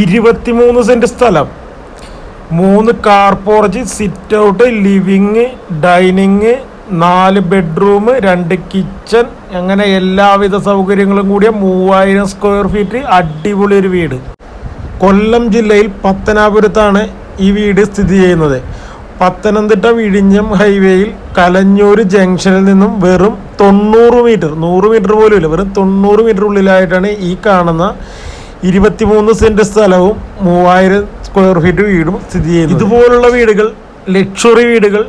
23 saint സ്ഥലം, 3 car porch, sit out, living, dining, 4 bedroom, 2 kitchen, അങ്ങനെ എല്ലാവിധ സൗകര്യങ്ങളും കൂടിയ 3000 സ്ക്വയർ ഫീറ്റ് അടിപൊളി ഒരു വീട്. കൊല്ലം ജില്ലയിൽ പത്തനാപുരത്താണ് ഈ വീട് സ്ഥിതി ചെയ്യുന്നത്. പത്തനംതിട്ട വിഴിഞ്ഞം ഹൈവേയിൽ കലഞ്ഞൂർ ജംഗ്ഷനിൽ നിന്നും വെറും 90 മീറ്റർ, 100 മീറ്റർ പോലും ഇല്ല, വെറും 90 മീറ്റർ ഉള്ളിലായിട്ടാണ് ഈ കാണുന്ന 23 സെന്റ് സ്ഥലവും 3000 സ്ക്വയർ ഫീറ്റ് വീടും സ്ഥിതി ചെയ്യുന്നത്. ഇതുപോലുള്ള വീടുകൾ, ലക്ഷറി വീടുകൾ,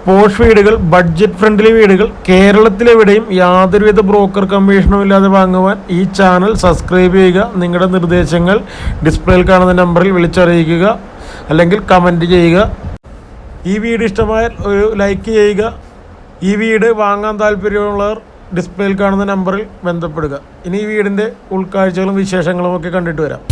പോഷ് വീടുകൾ, ബഡ്ജറ്റ് ഫ്രണ്ട്ലി വീടുകൾ കേരളത്തിലെവിടെയും യാതൊരുവിധ ബ്രോക്കർ കമ്മീഷനും ഇല്ലാതെ വാങ്ങുവാൻ ഈ ചാനൽ സബ്സ്ക്രൈബ് ചെയ്യുക. നിങ്ങളുടെ നിർദ്ദേശങ്ങൾ ഡിസ്പ്ലേയിൽ കാണുന്ന നമ്പറിൽ വിളിച്ചറിയിക്കുക, അല്ലെങ്കിൽ കമൻറ്റ് ചെയ്യുക. ഈ വീട് ഇഷ്ടമായാൽ ഒരു ലൈക്ക് ചെയ്യുക. ഈ വീട് വാങ്ങാൻ താല്പര്യമുള്ളവർ ഡിസ്പ്ലേയിൽ കാണുന്ന നമ്പറിൽ ബന്ധപ്പെടുക. ഇനി ഈ വീടിൻ്റെ ഉൾക്കാഴ്ചകളും വിശേഷങ്ങളും ഒക്കെ കണ്ടിട്ട് വരാം.